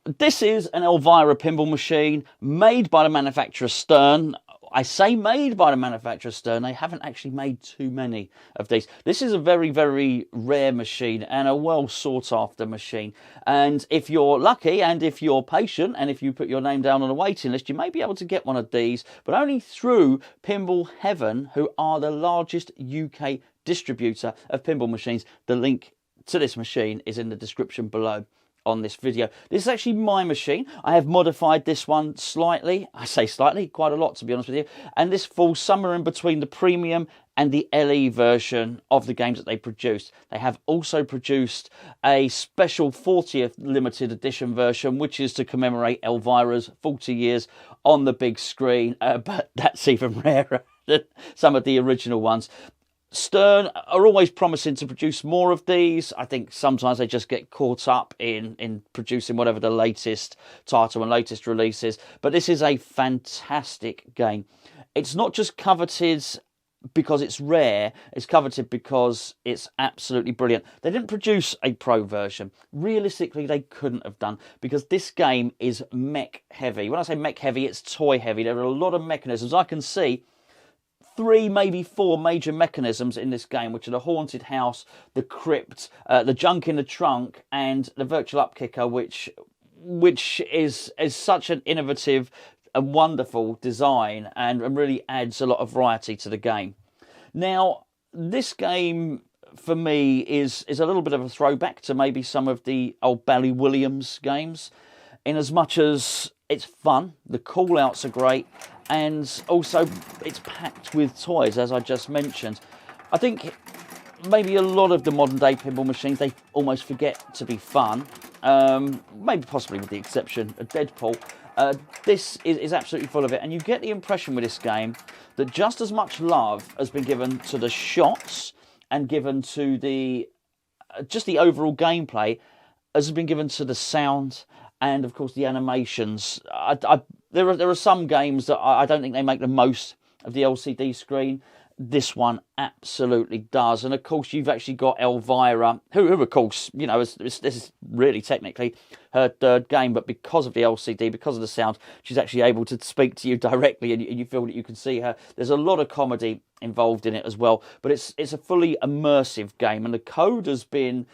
This is an Elvira pinball machine made by the manufacturer Stern. I say made by the manufacturer Stern. They haven't actually made too many of these. This is a very, very rare machine and a well sought after machine. And if you're lucky and if you're patient and if you put your name down on a waiting list, you may be able to get one of these, but only through Pinball Heaven, who are the largest UK distributor of pinball machines. The link to this machine is in the description below on this video. This is actually my machine. I have modified this one slightly. I say slightly, quite a lot to be honest with you. And this falls somewhere in between the premium and the LE version of the games that they produced. They have also produced a special 40th limited edition version, which is to commemorate Elvira's 40 years on the big screen. But that's even rarer than some of the original ones. Stern are always promising to produce more of these. I think sometimes they just get caught up in producing whatever the latest title and latest release is. But this is a fantastic game. It's not just coveted because it's rare, it's coveted because it's absolutely brilliant. They didn't produce a pro version. Realistically, they couldn't have done, because this game is mech heavy. When I say mech heavy, it's toy heavy. There are a lot of mechanisms. I can see 3, maybe 4 major mechanisms in this game, which are the haunted house, the crypt, the junk in the trunk, and the virtual upkicker, which is such an innovative and wonderful design and really adds a lot of variety to the game. Now, this game for me is a little bit of a throwback to maybe some of the old Bally Williams games, in as much as it's fun, the call outs are great, and also it's packed with toys, as I just mentioned. I think maybe a lot of the modern day pinball machines, they almost forget to be fun, maybe possibly with the exception of Deadpool. This is absolutely full of it, and you get the impression with this game that just as much love has been given to the shots and given to the just the overall gameplay as has been given to the sound and of course the animations. There are some games that I don't think they make the most of the LCD screen. This one absolutely does. And of course you've actually got Elvira, who of course, you know, this is really technically her third game, but because of the LCD, because of the sound, she's actually able to speak to you directly, and you feel that you can see her. There's a lot of comedy involved in it as well, but it's a fully immersive game, and the code has been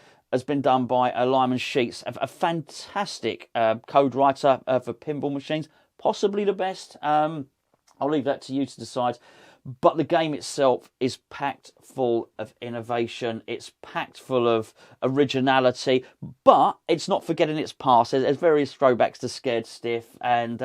done by Lyman Sheets, a fantastic code writer for pinball machines, possibly the best. I'll leave that to you to decide. But the game itself is packed full of innovation. It's packed full of originality, but it's not forgetting its past. There's various throwbacks to Scared Stiff, and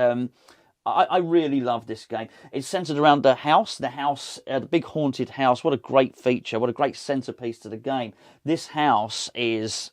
I really love this game. It's centered around the house, the big haunted house. What a great feature, what a great centerpiece to the game. This house is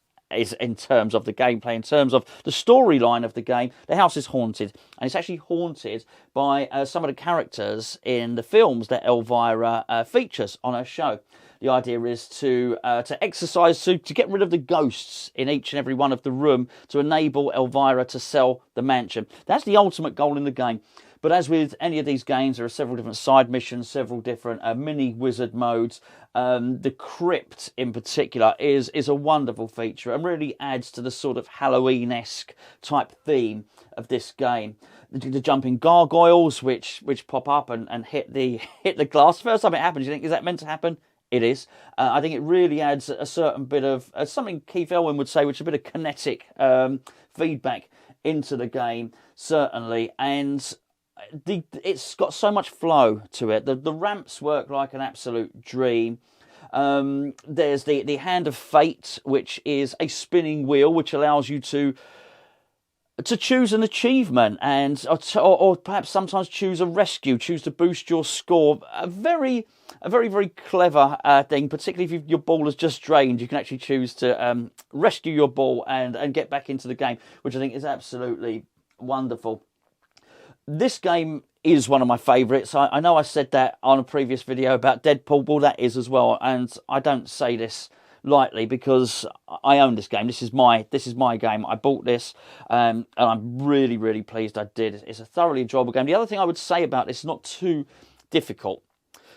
in terms of the gameplay, in terms of the storyline of the game, the house is haunted. And it's actually haunted by some of the characters in the films that Elvira features on her show. The idea is to exercise, to get rid of the ghosts in each and every one of the room to enable Elvira to sell the mansion. That's the ultimate goal in the game. But as with any of these games, there are several different side missions, several different mini wizard modes. The crypt in particular is a wonderful feature and really adds to the sort of Halloween-esque type theme of this game. The jumping gargoyles, which pop up and hit the glass. First time it happens, you think, is that meant to happen? It is. I think it really adds a certain bit of something Keith Elwin would say, which is a bit of kinetic feedback into the game, certainly. And it's got so much flow to it. The ramps work like an absolute dream. There's the Hand of Fate, which is a spinning wheel, which allows you to choose an achievement and or perhaps sometimes choose a rescue, choose to boost your score. A very clever thing, particularly if your ball has just drained. You can actually choose to rescue your ball and get back into the game, which I think is absolutely wonderful. This game is one of my favourites. I know I said that on a previous video about Deadpool. Well, that is as well, and I don't say this lightly because I own this game. This is my game. I bought this, and I'm really pleased I did. It's a thoroughly enjoyable game. The other thing I would say about this, not too difficult.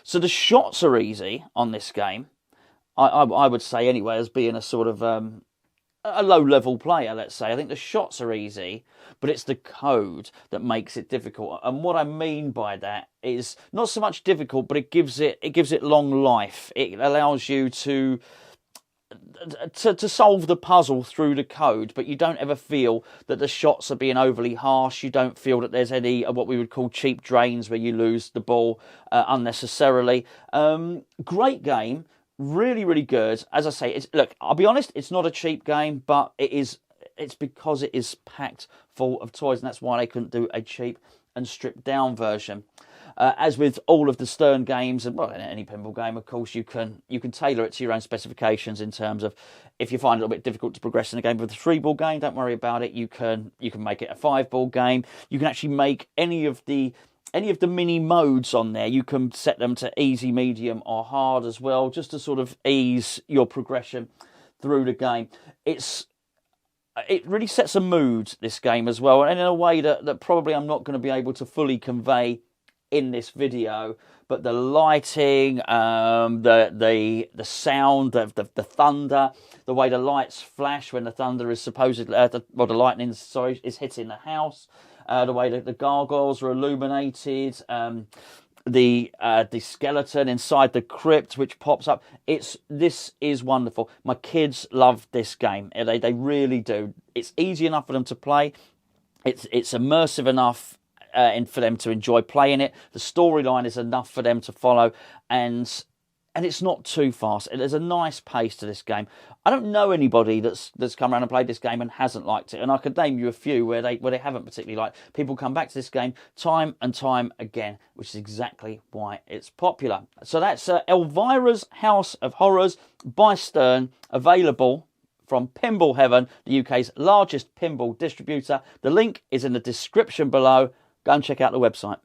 So the shots are easy on this game. I would say anyway, as being a sort of a low-level player, let's say. I think the shots are easy, but it's the code that makes it difficult. And what I mean by that is not so much difficult, but it gives it long life. It allows you to solve the puzzle through the code, but you don't ever feel that the shots are being overly harsh. You don't feel that there's any what we would call cheap drains where you lose the ball unnecessarily. Great game. Really, really good. As I say, look, I'll be honest, it's not a cheap game, but it's because it is packed full of toys, and that's why they couldn't do a cheap and stripped down version. As with all of the Stern games, and well, in any pinball game, of course, you can tailor it to your own specifications in terms of if you find it a little bit difficult to progress in a game with a 3-ball game, don't worry about it. You can make it a 5-ball game. You can actually make any of the mini modes on there. You can set them to easy, medium, or hard as well, just to sort of ease your progression through the game. It really sets a mood, this game, as well, and in a way that probably I'm not going to be able to fully convey in this video. But the lighting, the sound, the thunder, the way the lights flash when the thunder is supposedly, the lightning, sorry, is hitting the house, the way that the gargoyles are illuminated, the skeleton inside the crypt which pops up. This is wonderful. My kids love this game. They really do. It's easy enough for them to play. It's immersive enough for them to enjoy playing it. The storyline is enough for them to follow, and it's not too fast. There's a nice pace to this game. I don't know anybody that's come around and played this game and hasn't liked it, and I could name you a few where they haven't particularly liked. People come back to this game time and time again, which is exactly why it's popular. So that's Elvira's House of Horrors by Stern, available from Pinball Heaven, the UK's largest pinball distributor. The link is in the description below. Go and check out the website.